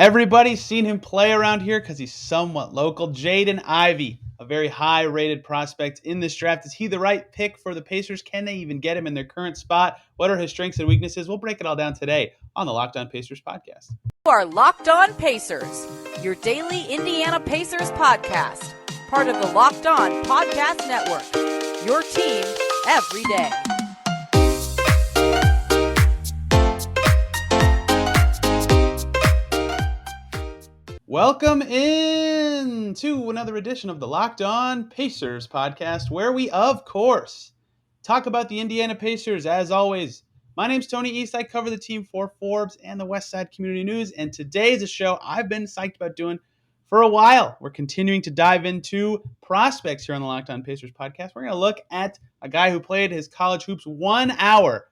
Everybody's seen him play around here because he's somewhat local. Jaden Ivey, a very high-rated prospect in this draft. Is he the right pick for the Pacers? Can they even get him in their current spot? What are his strengths and weaknesses? We'll break it all down today on the Locked On Pacers podcast. You are Locked On Pacers, your daily Indiana Pacers podcast. Part of the Locked On Podcast Network, your team every day. Welcome in to another edition of the Locked On Pacers podcast, where we, of course, talk about the Indiana Pacers. As always, my name's Tony East. I cover the team for Forbes and the West Side Community News, and today's a show I've been psyched about doing for a while. We're continuing to dive into prospects here on the Locked On Pacers podcast. We're going to look at a guy who played his college hoops 1 hour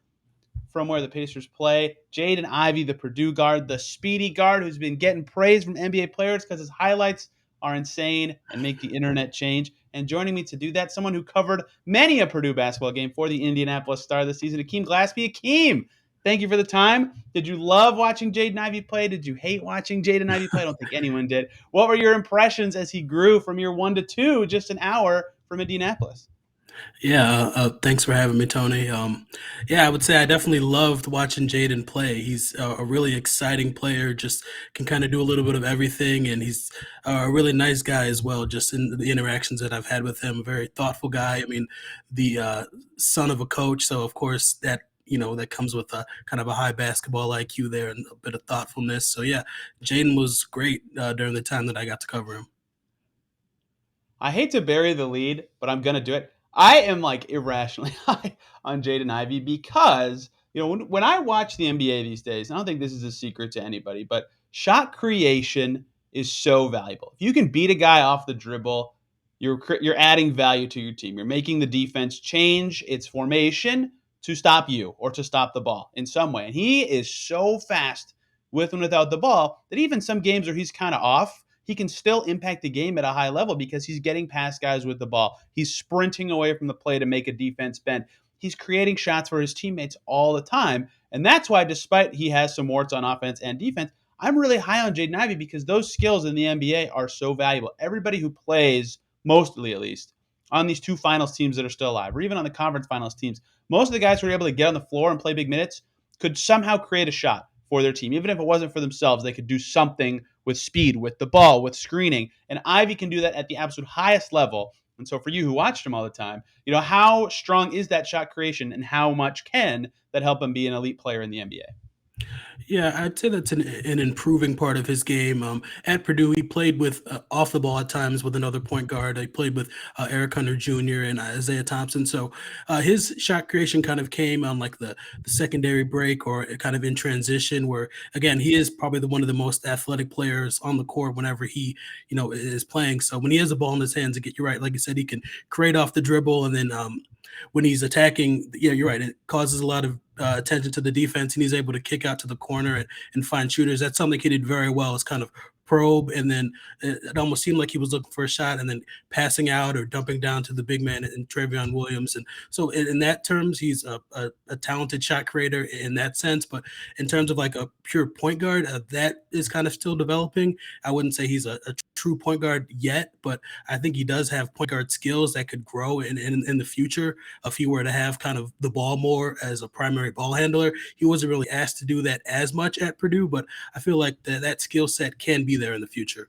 from where the Pacers play. Jaden Ivey, the Purdue guard, the speedy guard who's been getting praise from NBA players because his highlights are insane and make the internet change. And joining me to do that, someone who covered many a Purdue basketball game for the Indianapolis Star this season, Akeem Glaspie. Akeem, thank you for the time. Did you love watching Jaden Ivey play? Did you hate watching Jaden Ivey play? I don't think anyone did. What were your impressions as he grew from year 1 to 2, just an hour from Indianapolis? Yeah, thanks for having me, Tony. I would say I definitely loved watching Jaden play. He's a really exciting player, just can kind of do a little bit of everything, and he's a really nice guy as well, just in the interactions that I've had with him. A very thoughtful guy. I mean, the son of a coach, so of course that comes with a kind of a high basketball IQ there and a bit of thoughtfulness. So yeah, Jaden was great during the time that I got to cover him. I hate to bury the lead, but I'm going to do it. I am like irrationally high on Jaden Ivey because, when I watch the NBA these days, I don't think this is a secret to anybody, but shot creation is so valuable. If you can beat a guy off the dribble, you're adding value to your team. You're making the defense change its formation to stop you or to stop the ball in some way. And he is so fast with and without the ball that even some games where he's kind of off, he can still impact the game at a high level because he's getting past guys with the ball. He's sprinting away from the play to make a defense bend. He's creating shots for his teammates all the time. And that's why, despite he has some warts on offense and defense, I'm really high on Jaden Ivey because those skills in the NBA are so valuable. Everybody who plays, mostly at least, on these two finals teams that are still alive, or even on the conference finals teams, most of the guys who are able to get on the floor and play big minutes could somehow create a shot for their team. Even if it wasn't for themselves, they could do something with speed, with the ball, with screening. And Ivey can do that at the absolute highest level. And so for you who watched him all the time, how strong is that shot creation and how much can that help him be an elite player in the NBA? Yeah, I'd say that's an improving part of his game. At Purdue, he played with off the ball at times with another point guard. He played with Eric Hunter Jr. and Isaiah Thompson. So his shot creation kind of came on like the secondary break or kind of in transition where, again, he is probably one of the most athletic players on the court whenever he, is playing. So when he has the ball in his hands, you're right, like you said, he can create off the dribble. And then when he's attacking, yeah, you're right, it causes a lot of attention to the defense, and he's able to kick out to the corner and find shooters. That's something he did very well, is kind of probe, and then it almost seemed like he was looking for a shot and then passing out or dumping down to the big man in Trevion Williams. And so in that terms, he's a talented shot creator in that sense. But in terms of like a pure point guard, that is kind of still developing. I wouldn't say he's a true point guard yet, but I think he does have point guard skills that could grow in the future if he were to have kind of the ball more as a primary ball handler. He wasn't really asked to do that as much at Purdue, but I feel like that skill set can be there in the future.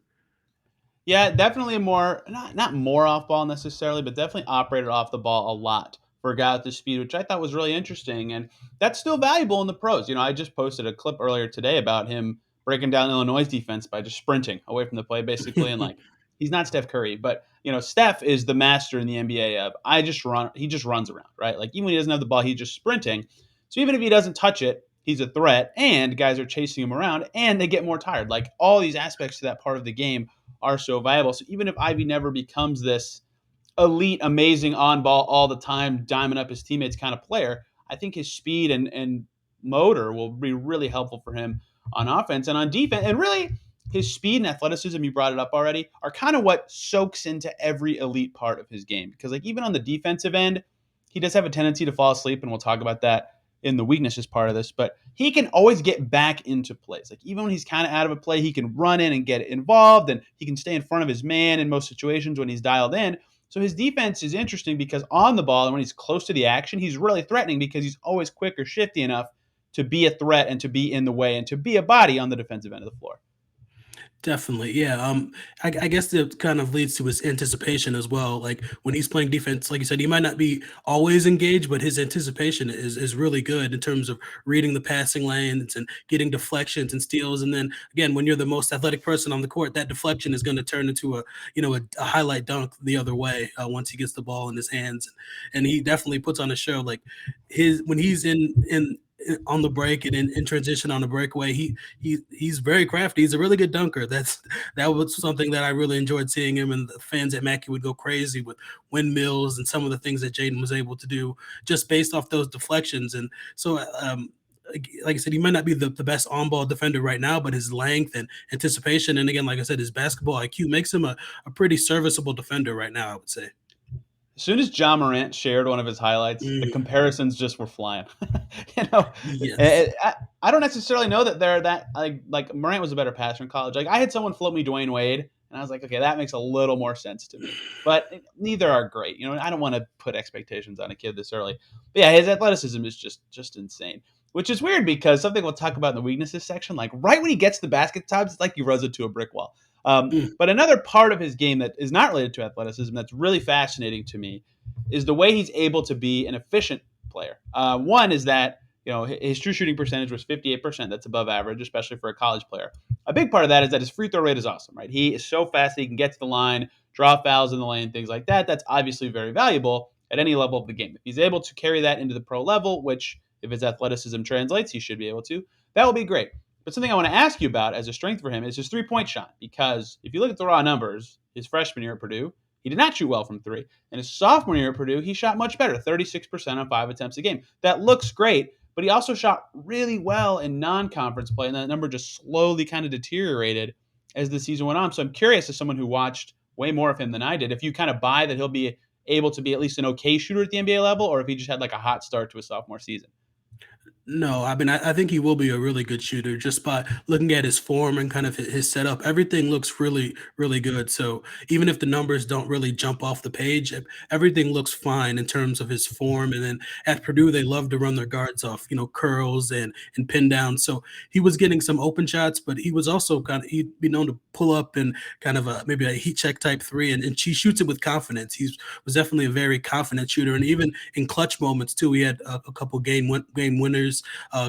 Yeah, definitely more, not more off ball necessarily, but definitely operated off the ball a lot for a guy with the speed, which I thought was really interesting. And that's still valuable in the pros. I just posted a clip earlier today about him breaking down Illinois' defense by just sprinting away from the play, basically. And he's not Steph Curry, but Steph is the master in the NBA of he just runs around, right? Like even when he doesn't have the ball, he's just sprinting. So even if he doesn't touch it, he's a threat, and guys are chasing him around, and they get more tired. Like all these aspects to that part of the game are so valuable. So even if Ivey never becomes this elite, amazing on ball all the time, diming up his teammates kind of player, I think his speed and motor will be really helpful for him on offense and on defense. And really, his speed and athleticism, you brought it up already, are kind of what soaks into every elite part of his game. Because like even on the defensive end, he does have a tendency to fall asleep, and we'll talk about that in the weaknesses part of this, but he can always get back into plays. Like even when he's kind of out of a play, he can run in and get involved, and he can stay in front of his man in most situations when he's dialed in. So his defense is interesting because on the ball and when he's close to the action, he's really threatening because he's always quick or shifty enough to be a threat and to be in the way and to be a body on the defensive end of the floor. Definitely, yeah. I guess that kind of leads to his anticipation as well. Like when he's playing defense, like you said, he might not be always engaged, but his anticipation is really good in terms of reading the passing lanes and getting deflections and steals. And then again, when you're the most athletic person on the court, that deflection is going to turn into a highlight dunk the other way once he gets the ball in his hands. And he definitely puts on a show. Like his when he's in on the break and in transition on the breakaway, he's very crafty. He's a really good dunker. That was something that I really enjoyed seeing him, and the fans at Mackey would go crazy with windmills and some of the things that Jaden was able to do just based off those deflections. And so, like I said, he might not be the best on-ball defender right now, but his length and anticipation, and again, like I said, his basketball IQ makes him a pretty serviceable defender right now, I would say. As soon as John Morant shared one of his highlights, the Mm, comparisons just were flying. you know, yes. I don't necessarily know that they're that like Morant was a better passer in college. Like I had someone float me Dwayne Wade, and I was like, okay, that makes a little more sense to me. But neither are great. I don't want to put expectations on a kid this early. But yeah, his athleticism is just insane. Which is weird because something we'll talk about in the weaknesses section, like right when he gets to the basket times, it's like he runs into a brick wall. Mm. But another part of his game that is not related to athleticism that's really fascinating to me is the way he's able to be an efficient player. One is that his true shooting percentage was 58%. That's above average, especially for a college player. A big part of that is that his free throw rate is awesome, right? He is so fast that he can get to the line, draw fouls in the lane, things like that. That's obviously very valuable at any level of the game. If he's able to carry that into the pro level, which if his athleticism translates, he should be able to, that will be great. But something I want to ask you about as a strength for him is his 3-point shot. Because if you look at the raw numbers, his freshman year at Purdue, he did not shoot well from three. And his sophomore year at Purdue, he shot much better, 36% on 5 attempts a game. That looks great, but he also shot really well in non-conference play, and that number just slowly kind of deteriorated as the season went on. So I'm curious, as someone who watched way more of him than I did, if you kind of buy that he'll be able to be at least an okay shooter at the NBA level, or if he just had like a hot start to his sophomore season. No, I mean, I think he will be a really good shooter just by looking at his form and kind of his setup. Everything looks really, really good. So even if the numbers don't really jump off the page, everything looks fine in terms of his form. And then at Purdue, they love to run their guards off, curls and pin down. So he was getting some open shots, but he was also he'd be known to pull up and kind of maybe a heat check type three, and he shoots it with confidence. He was definitely a very confident shooter, and even in clutch moments too, he had a couple game winners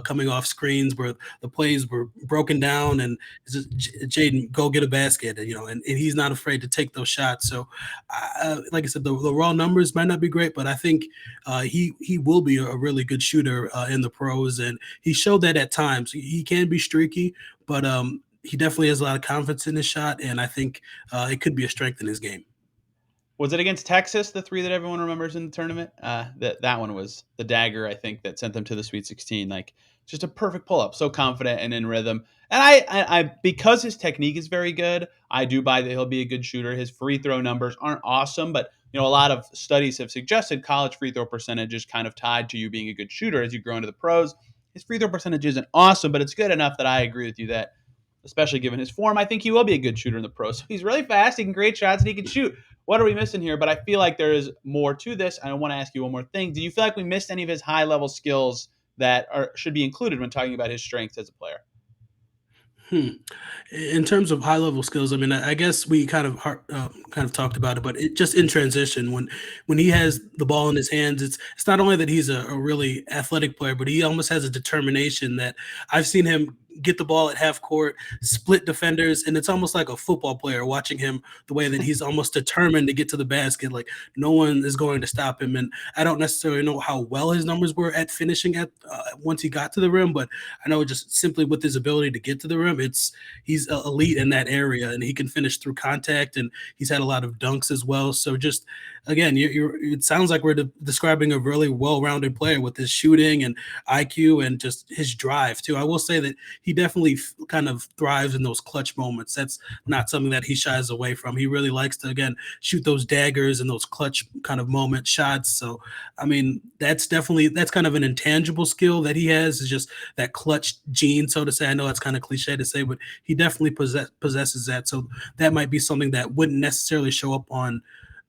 coming off screens where the plays were broken down, and Jaden, go get a basket, and he's not afraid to take those shots. So, like I said, the raw numbers might not be great, but I think he will be a really good shooter in the pros, and he showed that at times. He can be streaky, but he definitely has a lot of confidence in his shot, and I think it could be a strength in his game. Was it against Texas, the three that everyone remembers in the tournament? That one was the dagger, I think, that sent them to the Sweet 16. Like, just a perfect pull up, so confident and in rhythm. And I because his technique is very good, I do buy that he'll be a good shooter. His free throw numbers aren't awesome, but a lot of studies have suggested college free throw percentage is kind of tied to you being a good shooter as you grow into the pros. His free throw percentage isn't awesome, but it's good enough that I agree with you that, especially given his form, I think he will be a good shooter in the pros. So he's really fast, he can create shots, and he can shoot. What are we missing here? But I feel like there is more to this. I want to ask you one more thing. Do you feel like we missed any of his high level skills that should be included when talking about his strengths as a player? Hmm. In terms of high level skills, I mean, I guess we kind of talked about it, but just in transition, when he has the ball in his hands, it's not only that he's a really athletic player, but he almost has a determination that I've seen him get the ball at half court, split defenders, and it's almost like a football player watching him, the way that he's almost determined to get to the basket. Like no one is going to stop him. And I don't necessarily know how well his numbers were at finishing at once he got to the rim, but I know just simply with his ability to get to the rim, he's elite in that area, and he can finish through contact, and he's had a lot of dunks as well. So just again, it sounds like we're describing a really well-rounded player with his shooting and IQ and just his drive too. I will say that he definitely kind of thrives in those clutch moments. That's not something that he shies away from. He really likes to, again, shoot those daggers and those clutch kind of moment shots. So, I mean, that's kind of an intangible skill that he has, is just that clutch gene, so to say. I know that's kind of cliche to say, but he definitely possesses that. So that might be something that wouldn't necessarily show up on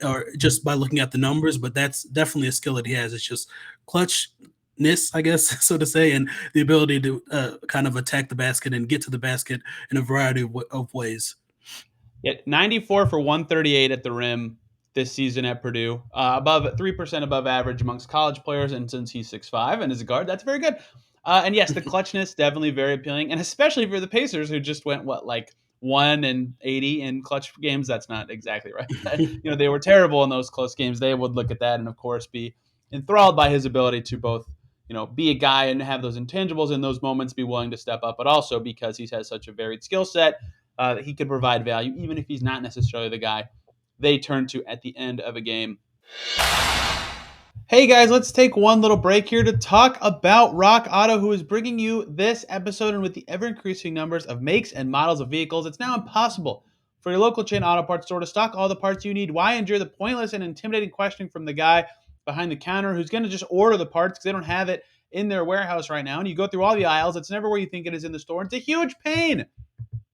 or just by looking at the numbers, but that's definitely a skill that he has. It's just clutchness, I guess, so to say, and the ability to kind of attack the basket and get to the basket in a variety of ways. Yeah, 94 for 138 at the rim this season at Purdue, above 3% above average amongst college players. And since he's 6'5" and is a guard, that's very good. And yes, the clutchness definitely very appealing, and especially for the Pacers, who just went like 1-80 in clutch games. That's not exactly right. They were terrible in those close games. They would look at that and, of course, be enthralled by his ability to both be a guy and have those intangibles in those moments, be willing to step up, but also because he has such a varied skill set that he could provide value, even if he's not necessarily the guy they turn to at the end of a game. Hey guys, let's take one little break here to talk about Rock Auto, who is bringing you this episode. And with the ever-increasing numbers of makes and models of vehicles, it's now impossible for your local chain auto parts store to stock all the parts you need. Why endure the pointless and intimidating questioning from the guy behind the counter who's going to just order the parts because they don't have it in their warehouse right now? And you go through all the aisles, it's never where you think it is in the store. It's a huge pain.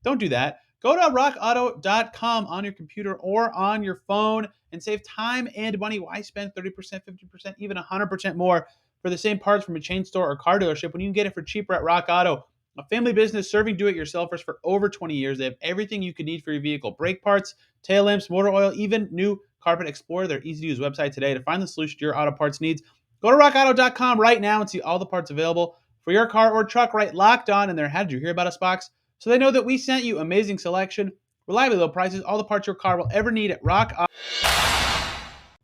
Don't do that. Go to rockauto.com on your computer or on your phone and save time and money. Why spend 30%, 50%, even 100% more for the same parts from a chain store or car dealership when you can get it for cheaper at Rock Auto? A family business serving do-it-yourselfers for over 20 years. They have everything you could need for your vehicle: brake parts, tail lamps, motor oil, even new carpet. Explore their easy-to-use website today to find the solution to your auto parts needs. Go to rockauto.com right now and see all the parts available for your car or truck. Right, Locked On in their "How Did You Hear About Us" box, so they know that we sent you. Amazing selection, reliably low prices, all the parts your car will ever need at Rock Auto.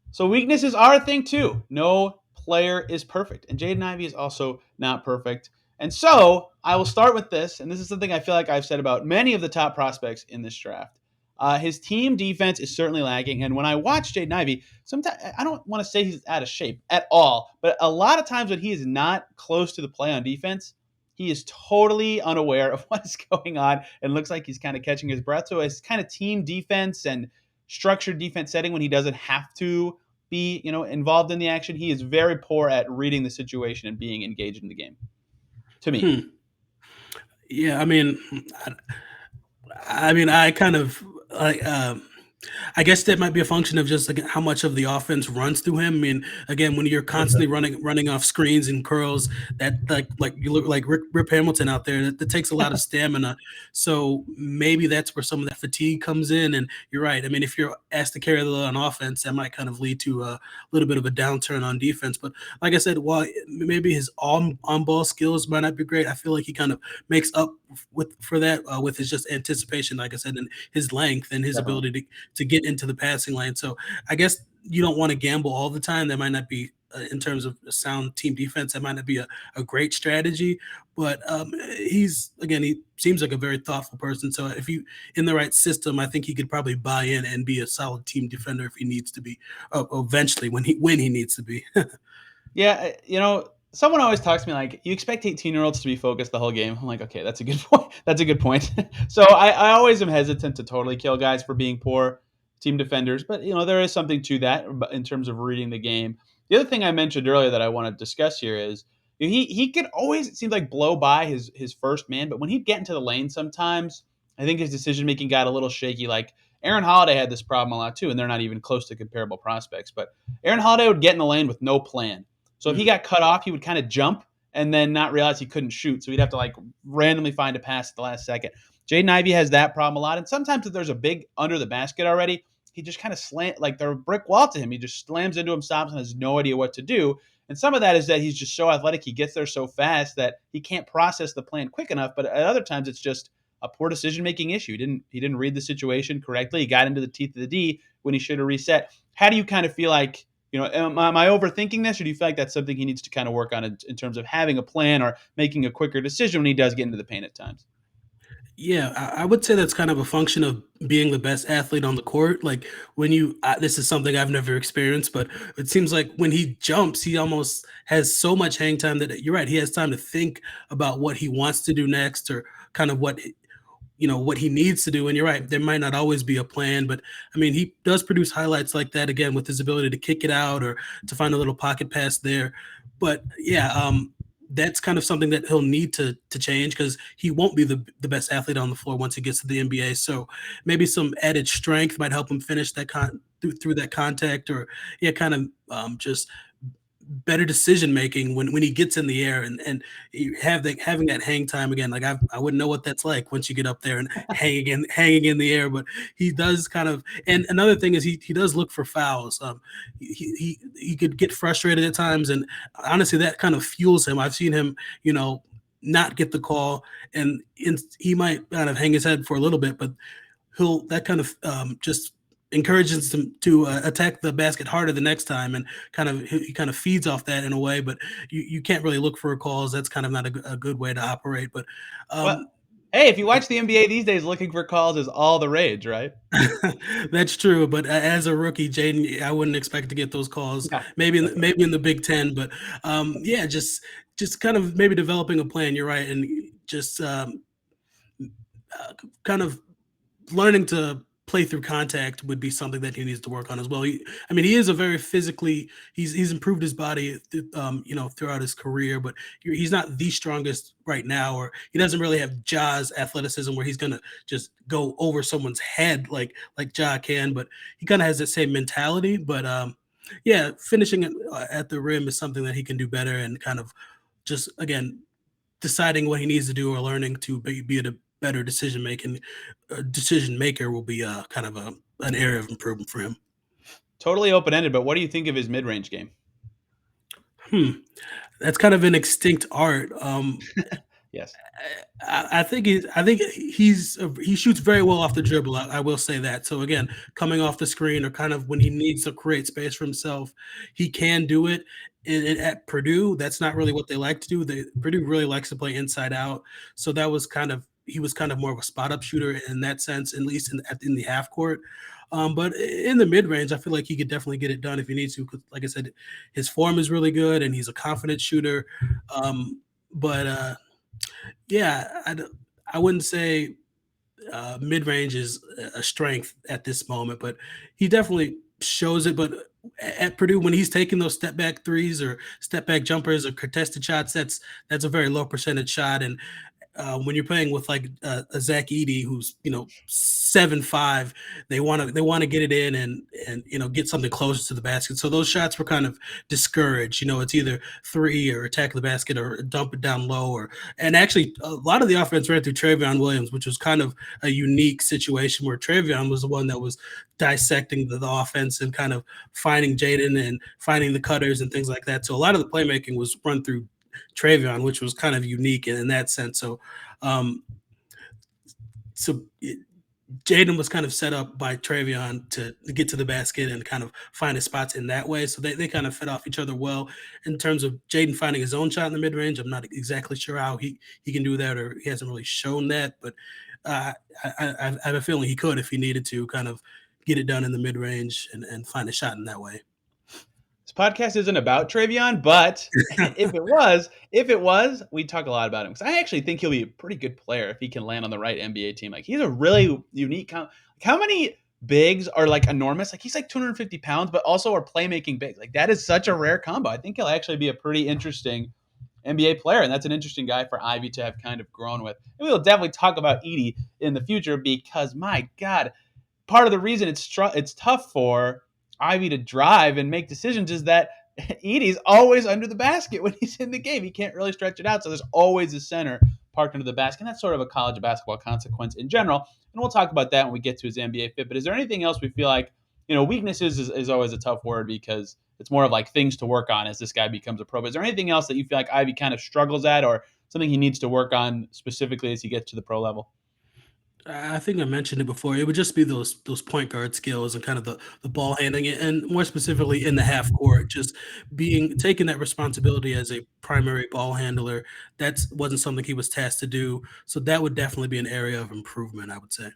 So weaknesses are a thing too. No player is perfect, and Jaden Ivey is also not perfect. And so I will start with this, and this is something I feel like I've said about many of the top prospects in this draft. His team defense is certainly lagging, and when I watch Jaden Ivey, sometimes I don't want to say he's out of shape at all, but a lot of times when he is not close to the play on defense, he is totally unaware of what is going on and looks like he's kind of catching his breath. So his kind of team defense and structured defense setting, when he doesn't have to be involved in the action, he is very poor at reading the situation and being engaged in the game, to me. Yeah, I kind of like. I guess that might be a function of just like how much of the offense runs through him. I mean, again, when you're constantly running off screens and curls, that like you look like Rip Hamilton out there. That takes a lot of stamina. So maybe that's where some of that fatigue comes in. And you're right. I mean, if you're asked to carry the load on offense, that might kind of lead to a little bit of a downturn on defense. But like I said, while maybe his on ball skills might not be great, I feel like he kind of makes up for that with his just anticipation, like I said, and his length and his Definitely. ability to get into the passing lane. So I guess you don't want to gamble all the time. That might not be in terms of sound team defense. That might not be a great strategy. But he seems like a very thoughtful person. So if you in the right system, I think he could probably buy in and be a solid team defender if he needs to be eventually when he needs to be. Yeah, someone always talks to me like, you expect 18-year-olds to be focused the whole game. I'm like, okay, that's a good point. That's a good point. So I always am hesitant to totally kill guys for being poor team defenders, but there is something to that in terms of reading the game. The other thing I mentioned earlier that I want to discuss here is he could always, it seems like, blow by his first man, but when he'd get into the lane sometimes, I think his decision making got a little shaky. Like Aaron Holiday had this problem a lot too, and they're not even close to comparable prospects. But Aaron Holiday would get in the lane with no plan. So if he got cut off, he would kind of jump and then not realize he couldn't shoot. So he'd have to like randomly find a pass at the last second. Jaden Ivey has that problem a lot. And sometimes if there's a big under the basket already, he just kind of slant like they're a brick wall to him. He just slams into him, stops, and has no idea what to do. And some of that is that he's just so athletic. He gets there so fast that he can't process the plan quick enough. But at other times, it's just a poor decision-making issue. He didn't read the situation correctly. He got into the teeth of the D when he should have reset. How do you kind of feel like, am I overthinking this, or do you feel like that's something he needs to kind of work on in terms of having a plan or making a quicker decision when he does get into the paint at times? Yeah, I would say that's kind of a function of being the best athlete on the court. Like when this is something I've never experienced, but it seems like when he jumps, he almost has so much hang time that you're right. He has time to think about what he wants to do next, or kind of what he needs to do. And you're right, there might not always be a plan, but I mean, he does produce highlights like that again with his ability to kick it out or to find a little pocket pass there. But yeah, that's kind of something that he'll need to change because he won't be the best athlete on the floor once he gets to the NBA. So maybe some added strength might help him finish through that contact, or yeah, kind of just better decision making when he gets in the air, and you having that hang time again. Like I wouldn't know what that's like once you get up there and hanging in the air, but he does kind of. And another thing is he does look for fouls. He could get frustrated at times, and honestly, that kind of fuels him. I've seen him, not get the call, and he might kind of hang his head for a little bit, but he'll that kind of just encourages him to attack the basket harder the next time, and he kind of feeds off that in a way. But you can't really look for calls. That's kind of not a good way to operate. But Well, um, hey, if you watch the NBA these days, looking for calls is all the rage, right? that's true. But as a rookie, Jaden, I wouldn't expect to get those calls. Yeah, that's right. Maybe in the Big Ten, but yeah, just kind of maybe developing a plan. You're right, and just kind of learning to play through contact would be something that he needs to work on as well. I mean, he is a very physically. He's improved his body, throughout his career, but he's not the strongest right now, or he doesn't really have Ja's athleticism where he's gonna just go over someone's head like Ja can. But he kind of has that same mentality. But yeah, finishing at the rim is something that he can do better, and kind of just again deciding what he needs to do or learning to be a better decision maker will be kind of an area of improvement for him. Totally open ended, but what do you think of his mid range game? Hmm. That's kind of an extinct art. Yes. I think he shoots very well off the dribble. I will say that. So again, coming off the screen or kind of when he needs to create space for himself, he can do it. And at Purdue, that's not really what they like to do. Purdue really likes to play inside out. So that was he was kind of more of a spot up shooter in that sense, at least in the half court. But in the mid range, I feel like he could definitely get it done if he needs to. 'Cause like I said, his form is really good and he's a confident shooter. But yeah, I wouldn't say mid range is a strength at this moment, but he definitely shows it. But at Purdue, when he's taking those step back threes or step back jumpers or contested shots, that's a very low percentage shot. And when you're playing with like a Zach Edey, who's 7'5", they want to get it in and get something closer to the basket. So those shots were kind of discouraged. It's either three or attack the basket or dump it down low. And actually, a lot of the offense ran through Travion Williams, which was kind of a unique situation where Travion was the one that was dissecting the offense and kind of finding Jaden and finding the cutters and things like that. So a lot of the playmaking was run through Travion, which was kind of unique in that sense. Um, so Jaden was kind of set up by Travion to get to the basket and kind of find his spots in that way. So they kind of fed off each other well. In terms of Jaden finding his own shot in the mid range, I'm not exactly sure how he can do that, or he hasn't really shown that. But I have a feeling he could if he needed to kind of get it done in the mid range and find a shot in that way. This podcast isn't about Travion, but if it was, we'd talk a lot about him because I actually think he'll be a pretty good player if he can land on the right NBA team. Like he's a really unique. Like how many bigs are like enormous? Like he's like 250 pounds, but also are playmaking bigs. Like that is such a rare combo. I think he'll actually be a pretty interesting NBA player, and that's an interesting guy for Ivy to have kind of grown with. And we'll definitely talk about Edey in the future because my God, part of the reason it's tough for Ivy to drive and make decisions is that Edey's always under the basket when he's in the game. He can't really stretch it out, so there's always a center parked under the basket. And that's sort of a college basketball consequence in general. And we'll talk about that when we get to his NBA fit. But is there anything else we feel like, weaknesses is always a tough word because it's more of like things to work on as this guy becomes a pro. But is there anything else that you feel like Ivy kind of struggles at or something he needs to work on specifically as he gets to the pro level? I think I mentioned it before. It would just be those point guard skills and kind of the ball handling, and more specifically in the half court, just being taking that responsibility as a primary ball handler. That wasn't something he was tasked to do. So that would definitely be an area of improvement, I would say.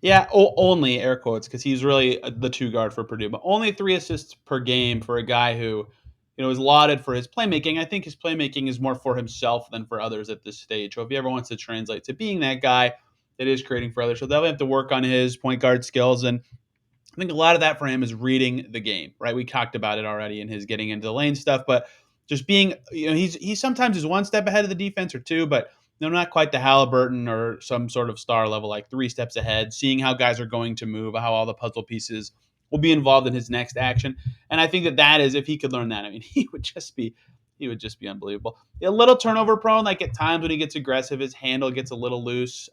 Yeah, only air quotes because he's really the two guard for Purdue, but only 3 assists per game for a guy who, is lauded for his playmaking. I think his playmaking is more for himself than for others at this stage. So if he ever wants to translate to being that guy that is creating for others, so they'll have to work on his point guard skills. And I think a lot of that for him is reading the game, right? We talked about it already in his getting into the lane stuff, but just being, he sometimes is one step ahead of the defense or two, but not quite the Halliburton or some sort of star level, like 3 steps ahead, seeing how guys are going to move, how all the puzzle pieces will be involved in his next action. And I think that is, if he could learn that, I mean, he would just be unbelievable. A little turnover prone, like at times when he gets aggressive, his handle gets a little loose.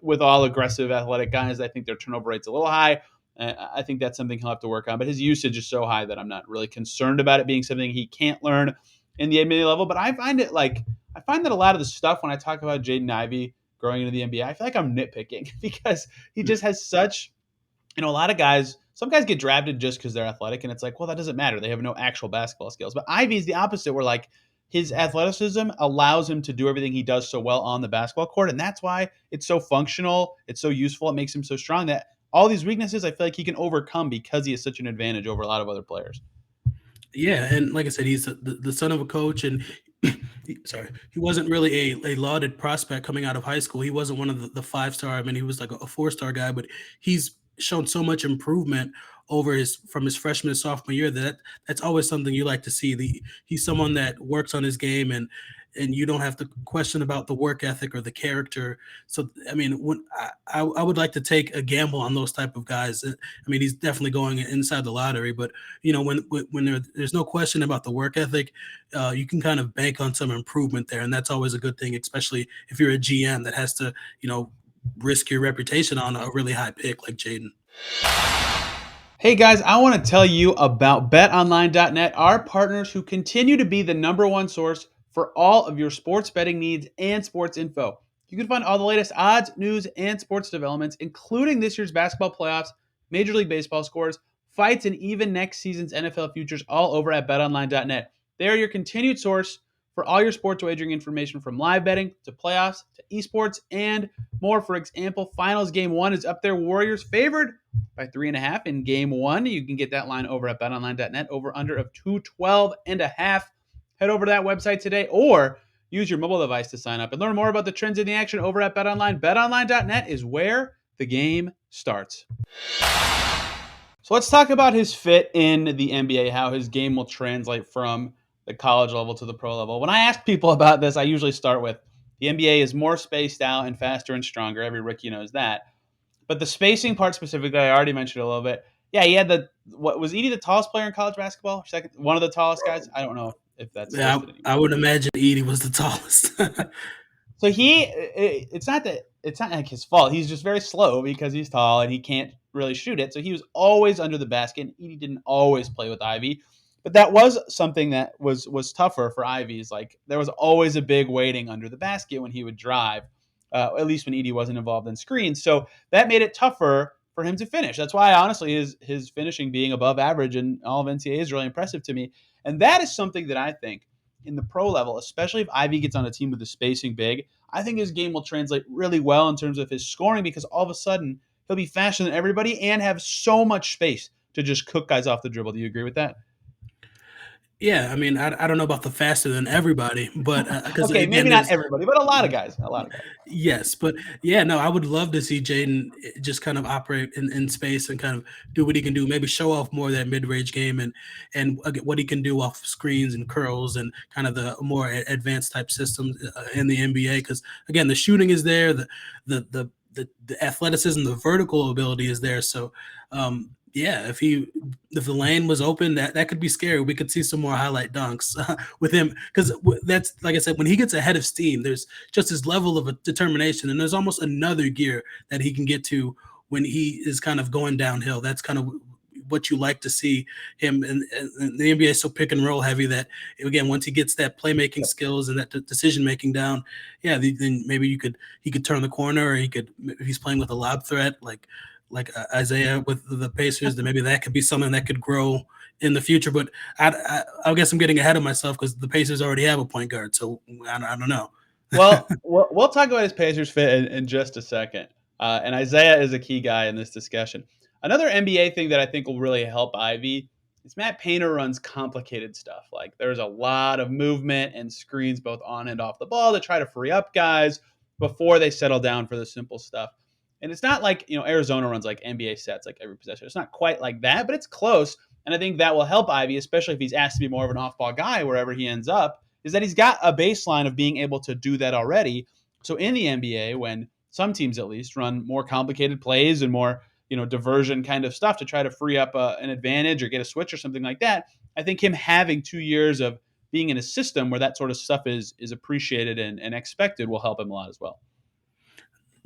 With all aggressive athletic guys, I think their turnover rate's a little high. I think that's something he'll have to work on. But his usage is so high that I'm not really concerned about it being something he can't learn in the NBA level. But I find that a lot of the stuff when I talk about Jaden Ivey growing into the NBA, I feel like I'm nitpicking because he just has such, a lot of guys, some guys get drafted just because they're athletic, and it's like, well, that doesn't matter. They have no actual basketball skills. But Ivy is the opposite, where like his athleticism allows him to do everything he does so well on the basketball court, and that's why it's so functional, it's so useful, it makes him so strong that all these weaknesses I feel like he can overcome because he has such an advantage over a lot of other players. Yeah, and like I said, he's the son of a coach, and sorry, he wasn't really a lauded prospect coming out of high school. He wasn't one of the 5 star. I mean, he was like a 4 star guy, but he's shown so much improvement over his from his freshman and sophomore year that's always something you like to see. He's someone that works on his game, and you don't have to question about the work ethic or the character. So I mean, when I would like to take a gamble on those type of guys. I mean, he's definitely going inside the lottery, but when there's no question about the work ethic, you can kind of bank on some improvement there, and that's always a good thing, especially if you're a GM that has to risk your reputation on a really high pick like Jaden. Hey guys, I want to tell you about betonline.net, our partners who continue to be the number one source for all of your sports betting needs and sports info. You can find all the latest odds, news, and sports developments, including this year's basketball playoffs, Major League Baseball scores, fights, and even next season's NFL futures all over at betonline.net. They are your continued source for all your sports wagering information, from live betting to playoffs to esports and more. For example, Finals Game 1 is up there. Warriors favored by 3.5 in Game 1. You can get that line over at betonline.net, over under of 212.5. Head over to that website today or use your mobile device to sign up and learn more about the trends in the action over at BetOnline. BetOnline.net is where the game starts. So let's talk about his fit in the NBA, how his game will translate from the college level to the pro level. When I ask people about this, I usually start with the NBA is more spaced out and faster and stronger. Every rookie knows that. But the spacing part specifically, I already mentioned a little bit. Yeah, he had what was Edie the tallest player in college basketball? Second, one of the tallest guys. I don't know if that's Yeah, listed anymore. I would imagine Edie was the tallest. So it's not like his fault. He's just very slow because he's tall and he can't really shoot it. So he was always under the basket. And Edie didn't always play with Ivy, but that was something that was tougher for Ivy's. Like there was always a big waiting under the basket when he would drive, at least when Edie wasn't involved in screens. So that made it tougher for him to finish. That's why honestly his finishing being above average in all of NCAA is really impressive to me. And that is something that I think in the pro level, especially if Ivy gets on a team with the spacing big, I think his game will translate really well in terms of his scoring, because all of a sudden he'll be faster than everybody and have so much space to just cook guys off the dribble. Do you agree with that? Yeah, I mean, I don't know about the faster than everybody, but because Okay, again, maybe not there's everybody, but a lot of guys. A lot of guys. yes, but yeah, no, I would love to see Jaden just kind of operate in space and kind of do what he can do. Maybe show off more of that mid range game and what he can do off screens and curls and kind of the more advanced type systems in the NBA. Because again, the shooting is there, the athleticism, the vertical ability is there. So yeah, if the lane was open, that could be scary. We could see some more highlight dunks with him, because that's like I said, when he gets ahead of steam, there's just his level of determination, and there's almost another gear that he can get to when he is kind of going downhill. That's kind of what you like to see him. And the NBA is so pick and roll heavy that, again, once he gets that playmaking skills and that decision making down, yeah, then maybe he could turn the corner, or he could, if he's playing with a lob threat like Isaiah with the Pacers, then maybe that could be something that could grow in the future. But I guess I'm getting ahead of myself because the Pacers already have a point guard, so I don't know. Well, we'll talk about his Pacers fit in just a second. And Isaiah is a key guy in this discussion. Another NBA thing that I think will really help Ivy is Matt Painter runs complicated stuff. Like there's a lot of movement and screens both on and off the ball to try to free up guys before they settle down for the simple stuff. And it's not like, Arizona runs like NBA sets like every possession. It's not quite like that, but it's close. And I think that will help Ivy, especially if he's asked to be more of an off-ball guy wherever he ends up, is that he's got a baseline of being able to do that already. So in the NBA, when some teams at least run more complicated plays and more, diversion kind of stuff to try to free up an advantage or get a switch or something like that, I think him having 2 years of being in a system where that sort of stuff is appreciated and expected will help him a lot as well.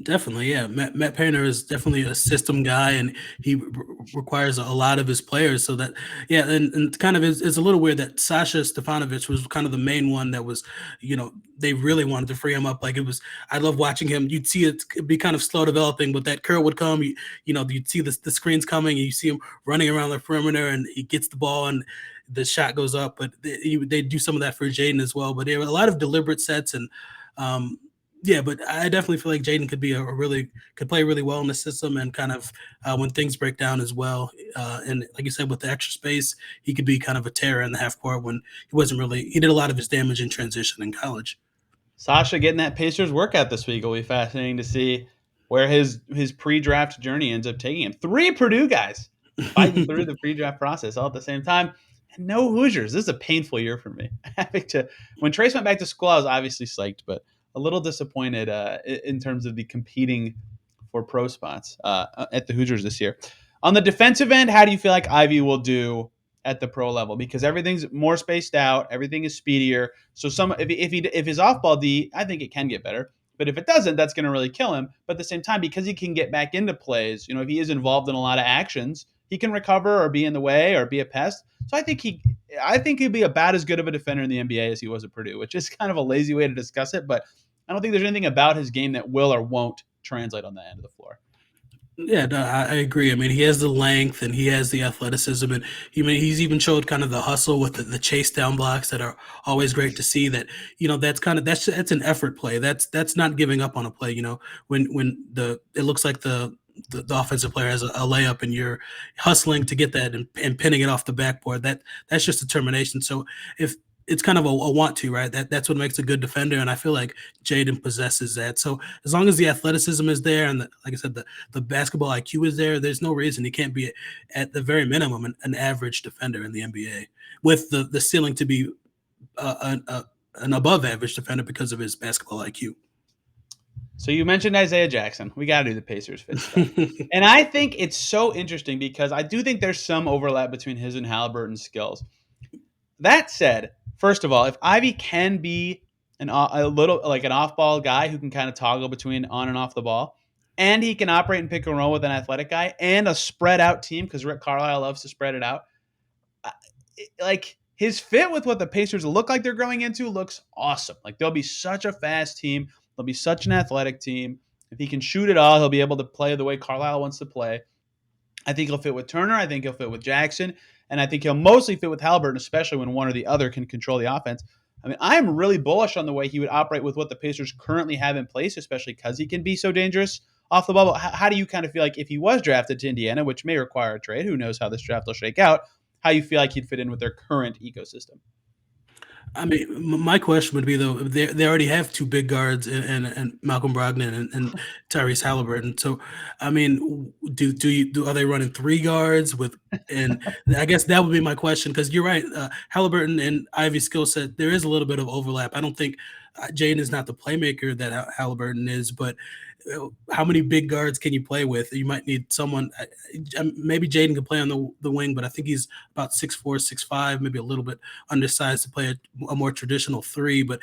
Definitely, yeah. Matt Painter is definitely a system guy, and he requires a lot of his players. So that, yeah, and kind of is a little weird that Sasha Stefanovic was kind of the main one that was, they really wanted to free him up. Like it was, I love watching him. You'd see it be kind of slow developing, but that curl would come. You'd see the screens coming, and you see him running around the perimeter, and he gets the ball, and the shot goes up. But they do some of that for Jaden as well. But there were a lot of deliberate sets and. Yeah, but I definitely feel like Jaden could play really well in the system, and kind of when things break down as well. And like you said, with the extra space, he could be kind of a terror in the half court when he did a lot of his damage in transition in college. Sasha getting that Pacers workout this week will be fascinating to see where his pre-draft journey ends up taking him. 3 Purdue guys fighting through the pre-draft process all at the same time. And no Hoosiers. This is a painful year for me. When Trace went back to school, I was obviously psyched, but a little disappointed in terms of the competing for pro spots at the Hoosiers this year. On the defensive end, how do you feel like Ivy will do at the pro level? Because everything's more spaced out, everything is speedier. So if his off-ball D, I think it can get better. But if it doesn't, that's going to really kill him. But at the same time, because he can get back into plays, if he is involved in a lot of actions, he can recover or be in the way or be a pest. So I think he'd be about as good of a defender in the NBA as he was at Purdue, which is kind of a lazy way to discuss it. But I don't think there's anything about his game that will or won't translate on that end of the floor. Yeah, no, I agree. I mean, he has the length and he has the athleticism, and he's even showed kind of the hustle with the chase down blocks that are always great to see. That that's an effort play. That's not giving up on a play. When it looks like the offensive player has a layup and you're hustling to get that and pinning it off the backboard. That's just determination. So if it's kind of a want to, right? That's what makes a good defender, and I feel like Jaden possesses that. So as long as the athleticism is there, and like I said, the basketball IQ is there, there's no reason he can't be at the very minimum an average defender in the NBA, with the ceiling to be an above average defender because of his basketball IQ. So you mentioned Isaiah Jackson. We got to do the Pacers fit stuff. And I think it's so interesting because I do think there's some overlap between his and Halliburton's skills. That said, first of all, if Ivy can be a little like an off-ball guy who can kind of toggle between on and off the ball, and he can operate and pick and roll with an athletic guy and a spread-out team, because Rick Carlisle loves to spread it out, like his fit with what the Pacers look like they're growing into looks awesome. Like they'll be such a fast team. They'll be such an athletic team. If he can shoot it all, he'll be able to play the way Carlisle wants to play. I think he'll fit with Turner. I think he'll fit with Jackson. And I think he'll mostly fit with Halliburton, especially when one or the other can control the offense. I mean, I'm really bullish on the way he would operate with what the Pacers currently have in place, especially because he can be so dangerous off the ball. But how do you kind of feel like if he was drafted to Indiana, which may require a trade, who knows how this draft will shake out, how you feel like he'd fit in with their current ecosystem? I mean, my question would be, though, they already have 2 big guards and Malcolm Brogdon and Tyrese Halliburton. So, I mean, are they running 3 guards with? And I guess that would be my question, because you're right, Halliburton and Ivy's skill set, there is a little bit of overlap. I don't think Jaden is not the playmaker that Halliburton is, but how many big guards can you play with? You might need someone. Maybe Jaden can play on the wing, but I think he's about 6'4", 6'5", maybe a little bit undersized to play a more traditional 3. But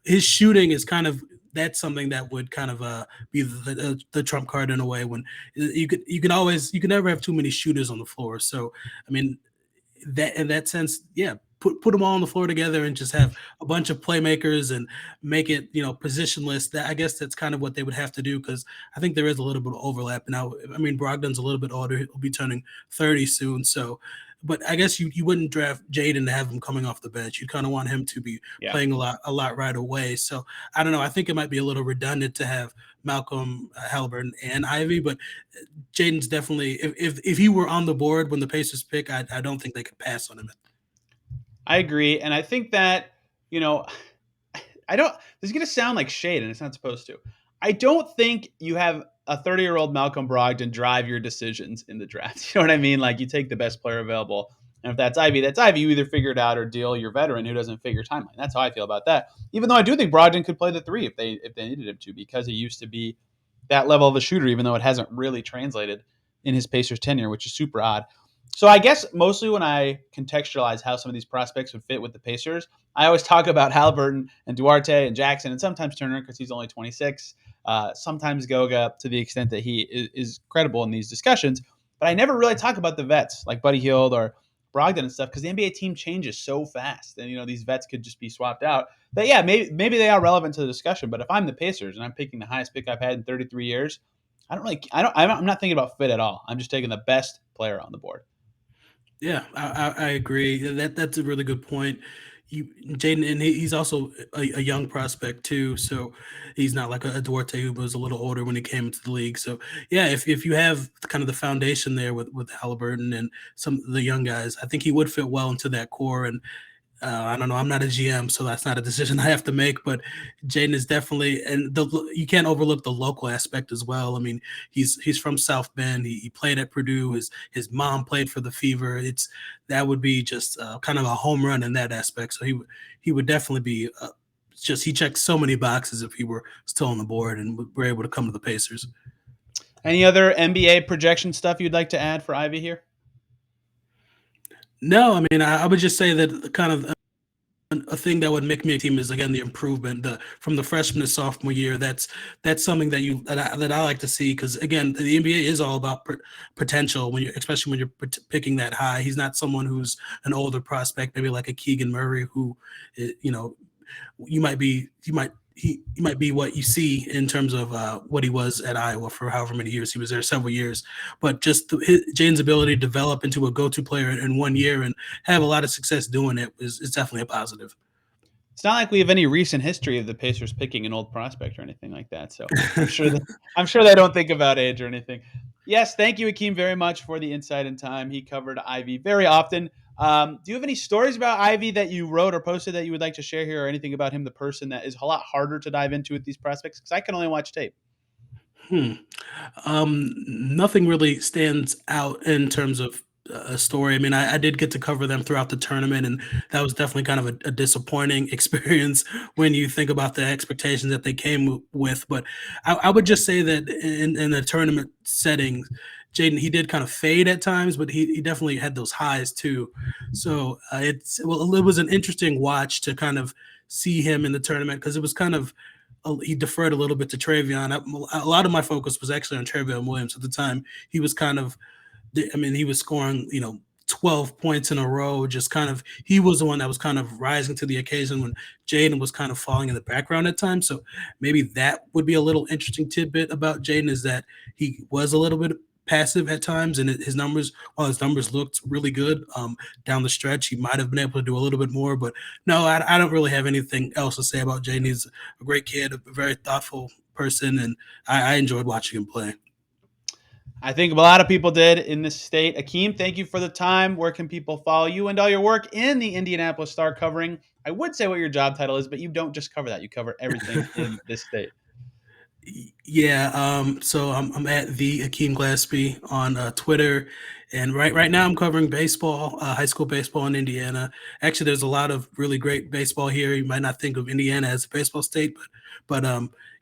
his shooting is kind of that's something that would kind of be the trump card in a way when you can never have too many shooters on the floor. So I mean, that in that sense, yeah, put them all on the floor together and just have a bunch of playmakers and make it, positionless. That I guess that's kind of what they would have to do because I think there is a little bit of overlap now. I mean, Brogdon's a little bit older; he'll be turning 30 soon, so. But I guess you wouldn't draft Jaden to have him coming off the bench. You kind of want him to be Yeah. playing a lot right away. So I don't know. I think it might be a little redundant to have Malcolm, Halliburton, and Ivy, but Jaden's definitely if he were on the board when the Pacers pick, I don't think they could pass on him. I agree, and I think that you know, I don't. This is going to sound like shade, and it's not supposed to. I don't think you have a 30-year-old Malcolm Brogdon drive your decisions in the draft. You know what I mean? Like you take the best player available, and if that's Ivy, that's Ivy. You either figure it out or deal your veteran who doesn't fit your timeline. That's how I feel about that. Even though I do think Brogdon could play the three if they needed him to, because he used to be that level of a shooter, even though it hasn't really translated in his Pacers tenure, which is super odd. So I guess mostly when I contextualize how some of these prospects would fit with the Pacers, I always talk about Halliburton and Duarte and Jackson and sometimes Turner because he's only 26. Sometimes Goga to the extent that he is credible in these discussions. But I never really talk about the vets like Buddy Hield or Brogdon and stuff because the NBA team changes so fast. And, these vets could just be swapped out. But yeah, maybe they are relevant to the discussion. But if I'm the Pacers and I'm picking the highest pick I've had in 33 years, I'm not thinking about fit at all. I'm just taking the best player on the board. Yeah, I agree. That's a really good point. Jaden, and he's also a young prospect too, so he's not like a Duarte who was a little older when he came into the league. So yeah, if you have kind of the foundation there with Halliburton and some of the young guys, I think he would fit well into that core. And I don't know. I'm not a GM, so that's not a decision I have to make. But Jaden is definitely, and you can't overlook the local aspect as well. I mean, he's from South Bend. He played at Purdue. His mom played for the Fever. That would be just kind of a home run in that aspect. So he would definitely be he checks so many boxes if he were still on the board and were able to come to the Pacers. Any other NBA projection stuff you'd like to add for Ivy here? No, I mean, I would just say that kind of a thing that would make me a team is again the improvement from the freshman to sophomore year. That's something that I like to see because again the NBA is all about potential especially when you're picking that high. He's not someone who's an older prospect, maybe like a Keegan Murray who, he might be what you see in terms of what he was at Iowa for however many years. He was there several years, but just Jaden's ability to develop into a go-to player in 1 year and have a lot of success doing it is definitely a positive. It's not like we have any recent history of the Pacers picking an old prospect or anything like that. So I'm sure they don't think about age or anything. Yes, thank you, Akeem, very much for the insight and time. He covered Ivy very often. Do you have any stories about Ivy that you wrote or posted that you would like to share here, or anything about him, the person, that is a lot harder to dive into with these prospects? Because I can only watch tape. Nothing really stands out in terms of a story. I mean, I did get to cover them throughout the tournament, and that was definitely kind of a disappointing experience when you think about the expectations that they came with. But I would just say that in the tournament setting, Jaden, he did kind of fade at times, but he definitely had those highs too. So it was an interesting watch to kind of see him in the tournament because it was kind of he deferred a little bit to Travion. A lot of my focus was actually on Travion Williams at the time. He was kind of, he was scoring, 12 points in a row. Just kind of, he was the one that was kind of rising to the occasion when Jaden was kind of falling in the background at times. So maybe that would be a little interesting tidbit about Jaden is that he was a little bit passive at times, and while his numbers looked really good down the stretch, he might have been able to do a little bit more. But no, I don't really have anything else to say about Jaden. He's a great kid, a very thoughtful person, and I enjoyed watching him play. I think a lot of people did in this state. Akeem, thank you for the time. Where can people follow you and all your work in the Indianapolis Star covering? I would say what your job title is, but you don't just cover that. You cover everything in this state. Yeah, so I'm at the Akeem Glaspie on Twitter, and right now I'm covering baseball, high school baseball in Indiana. Actually, there's a lot of really great baseball here. You might not think of Indiana as a baseball state, but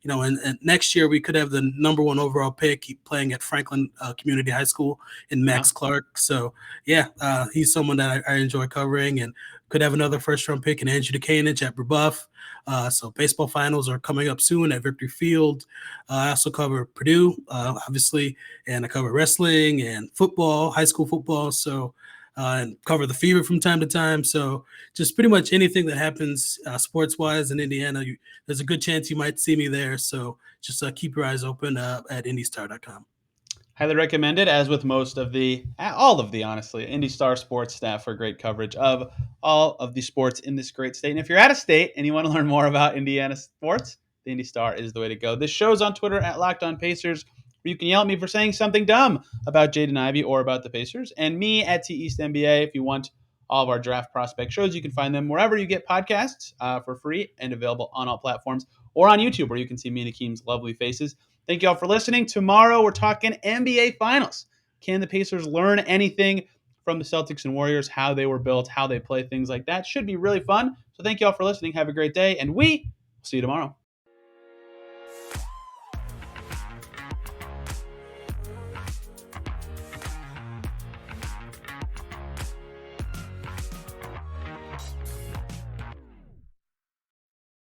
And next year we could have the number 1 overall pick playing at Franklin Community High School in Yeah. Max Clark. So yeah, he's someone that I enjoy covering, and could have another first-round pick in Andrew Dukanich at Brebeuf. So baseball finals are coming up soon at Victory Field. I also cover Purdue, obviously, and I cover wrestling and football, high school football. So and cover the Fever from time to time. So just pretty much anything that happens sports-wise in Indiana, there's a good chance you might see me there. So just keep your eyes open at indystar.com. Highly recommended, as with all of the, honestly, Indy Star sports staff for great coverage of all of the sports in this great state. And if you're out of state and you want to learn more about Indiana sports, the Indy Star is the way to go. This show's on Twitter at Locked On Pacers, where you can yell at me for saying something dumb about Jaden Ivey or about the Pacers, and me at T East NBA. If you want all of our draft prospect shows, you can find them wherever you get podcasts for free and available on all platforms, or on YouTube, where you can see me and Akeem's lovely faces. Thank you all for listening. Tomorrow, we're talking NBA Finals. Can the Pacers learn anything from the Celtics and Warriors, how they were built, how they play, things like that? Should be really fun. So thank you all for listening. Have a great day, and we will see you tomorrow.